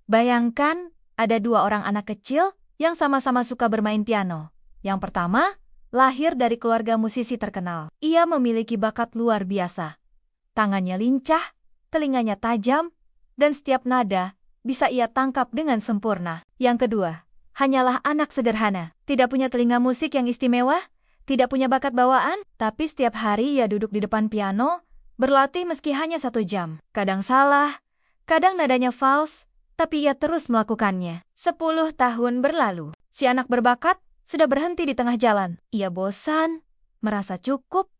Bayangkan ada dua orang anak kecil yang sama-sama suka bermain piano. Yang pertama, lahir dari keluarga musisi terkenal. Ia memiliki bakat luar biasa. Tangannya lincah, telinganya tajam, dan setiap nada bisa ia tangkap dengan sempurna. Yang kedua, hanyalah anak sederhana. Tidak punya telinga musik yang istimewa, tidak punya bakat bawaan, tapi setiap hari ia duduk di depan piano, berlatih meski hanya 1 jam. Kadang salah, kadang nadanya fals, tapi ia terus melakukannya. 10 tahun berlalu, si anak berbakat sudah berhenti di tengah jalan. Ia bosan, merasa cukup,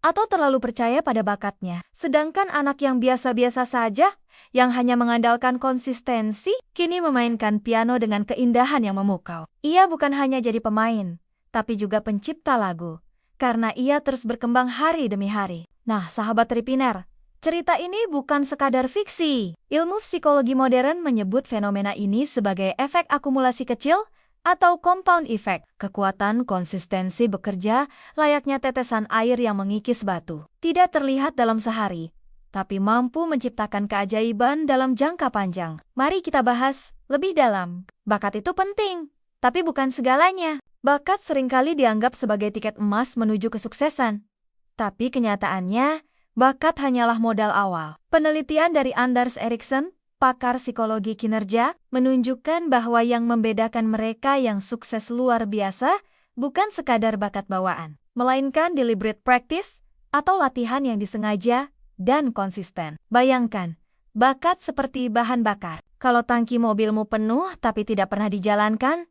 atau terlalu percaya pada bakatnya. Sedangkan anak yang biasa-biasa saja, yang hanya mengandalkan konsistensi, kini memainkan piano dengan keindahan yang memukau. Ia bukan hanya jadi pemain, tapi juga pencipta lagu, karena ia terus berkembang hari demi hari. Nah, sahabat Tripiner, cerita ini bukan sekadar fiksi. Ilmu psikologi modern menyebut fenomena ini sebagai efek akumulasi kecil atau compound effect. Kekuatan konsistensi bekerja layaknya tetesan air yang mengikis batu. Tidak terlihat dalam sehari, tapi mampu menciptakan keajaiban dalam jangka panjang. Mari kita bahas lebih dalam. Bakat itu penting, tapi bukan segalanya. Bakat seringkali dianggap sebagai tiket emas menuju kesuksesan. Tapi kenyataannya, bakat hanyalah modal awal. Penelitian dari Anders Ericsson, pakar psikologi kinerja, menunjukkan bahwa yang membedakan mereka yang sukses luar biasa bukan sekadar bakat bawaan, melainkan deliberate practice atau latihan yang disengaja dan konsisten. Bayangkan, bakat seperti bahan bakar. Kalau tangki mobilmu penuh tapi tidak pernah dijalankan,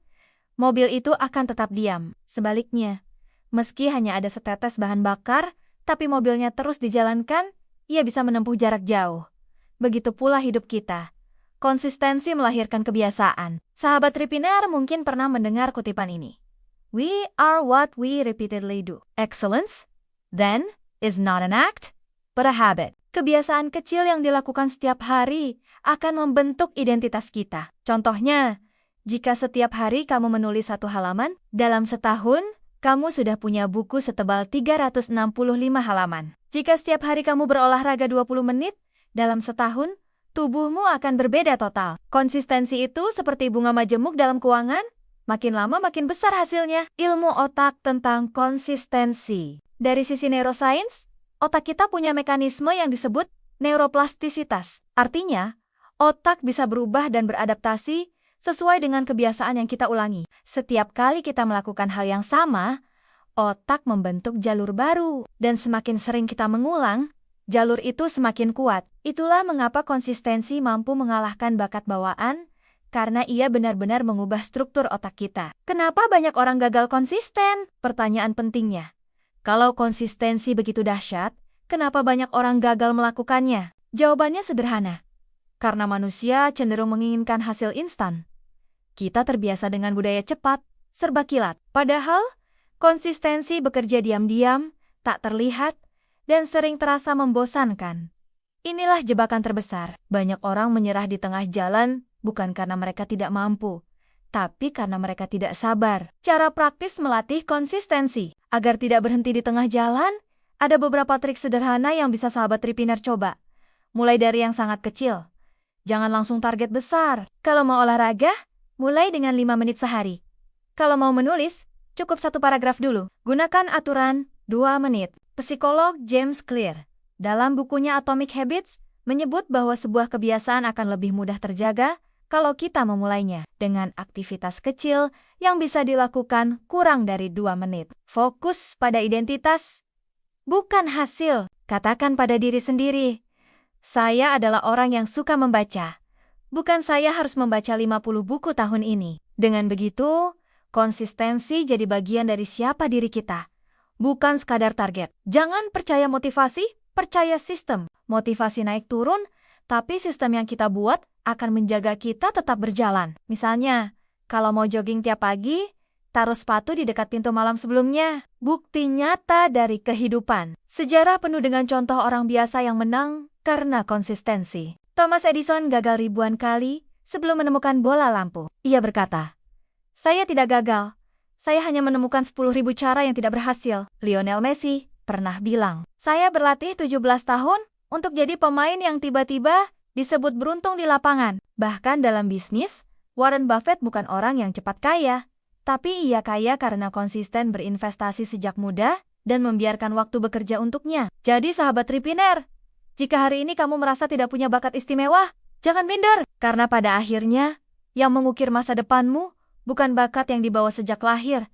mobil itu akan tetap diam. Sebaliknya, meski hanya ada setetes bahan bakar, tapi mobilnya terus dijalankan, ia bisa menempuh jarak jauh. Begitu pula hidup kita. Konsistensi melahirkan kebiasaan. Sahabat Tripiner mungkin pernah mendengar kutipan ini. We are what we repeatedly do. Excellence, then, is not an act, but a habit. Kebiasaan kecil yang dilakukan setiap hari akan membentuk identitas kita. Contohnya, jika setiap hari kamu menulis 1 halaman, dalam setahun, kamu sudah punya buku setebal 365 halaman. Jika setiap hari kamu berolahraga 20 menit, dalam setahun, tubuhmu akan berbeda total. Konsistensi itu seperti bunga majemuk dalam keuangan, makin lama makin besar hasilnya. Ilmu otak tentang konsistensi. Dari sisi neuroscience, otak kita punya mekanisme yang disebut neuroplastisitas. Artinya, otak bisa berubah dan beradaptasi sesuai dengan kebiasaan yang kita ulangi. Setiap kali kita melakukan hal yang sama, otak membentuk jalur baru. Dan semakin sering kita mengulang, jalur itu semakin kuat. Itulah mengapa konsistensi mampu mengalahkan bakat bawaan, karena ia benar-benar mengubah struktur otak kita. Kenapa banyak orang gagal konsisten? Pertanyaan pentingnya. Kalau konsistensi begitu dahsyat, kenapa banyak orang gagal melakukannya? Jawabannya sederhana. Karena manusia cenderung menginginkan hasil instan. Kita terbiasa dengan budaya cepat, serba kilat. Padahal, konsistensi bekerja diam-diam, tak terlihat, dan sering terasa membosankan. Inilah jebakan terbesar. Banyak orang menyerah di tengah jalan bukan karena mereka tidak mampu, tapi karena mereka tidak sabar. Cara praktis melatih konsistensi. Agar tidak berhenti di tengah jalan, ada beberapa trik sederhana yang bisa sahabat Tripiner coba. Mulai dari yang sangat kecil. Jangan langsung target besar. Kalau mau olahraga, mulai dengan 5 menit sehari. Kalau mau menulis, cukup 1 paragraf dulu. Gunakan aturan 2 menit. Psikolog James Clear, dalam bukunya Atomic Habits, menyebut bahwa sebuah kebiasaan akan lebih mudah terjaga kalau kita memulainya dengan aktivitas kecil yang bisa dilakukan kurang dari 2 menit. Fokus pada identitas, bukan hasil. Katakan pada diri sendiri, saya adalah orang yang suka membaca. Bukan saya harus membaca 50 buku tahun ini. Dengan begitu, konsistensi jadi bagian dari siapa diri kita. Bukan sekadar target. Jangan percaya motivasi, percaya sistem. Motivasi naik turun, tapi sistem yang kita buat akan menjaga kita tetap berjalan. Misalnya, kalau mau jogging tiap pagi, taruh sepatu di dekat pintu malam sebelumnya. Bukti nyata dari kehidupan. Sejarah penuh dengan contoh orang biasa yang menang karena konsistensi. Thomas Edison gagal ribuan kali sebelum menemukan bola lampu. Ia berkata, "Saya tidak gagal. Saya hanya menemukan 10.000 cara yang tidak berhasil." Lionel Messi pernah bilang, "Saya berlatih 17 tahun untuk jadi pemain yang tiba-tiba disebut beruntung di lapangan. Bahkan dalam bisnis, Warren Buffett bukan orang yang cepat kaya, tapi ia kaya karena konsisten berinvestasi sejak muda dan membiarkan waktu bekerja untuknya. Jadi sahabat Tripreneur, jika hari ini kamu merasa tidak punya bakat istimewa, jangan minder. Karena pada akhirnya, yang mengukir masa depanmu bukan bakat yang dibawa sejak lahir,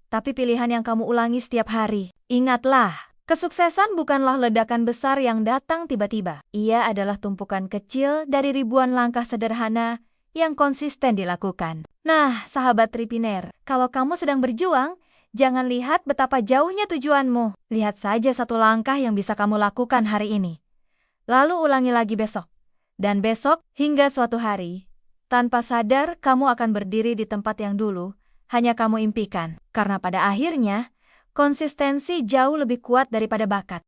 tapi pilihan yang kamu ulangi setiap hari. Ingatlah, kesuksesan bukanlah ledakan besar yang datang tiba-tiba. Ia adalah tumpukan kecil dari ribuan langkah sederhana yang konsisten dilakukan. Nah, sahabat Tripreneur, kalau kamu sedang berjuang, jangan lihat betapa jauhnya tujuanmu. Lihat saja satu langkah yang bisa kamu lakukan hari ini. Lalu ulangi lagi besok. Dan besok hingga suatu hari, tanpa sadar kamu akan berdiri di tempat yang dulu hanya kamu impikan. Karena pada akhirnya, konsistensi jauh lebih kuat daripada bakat.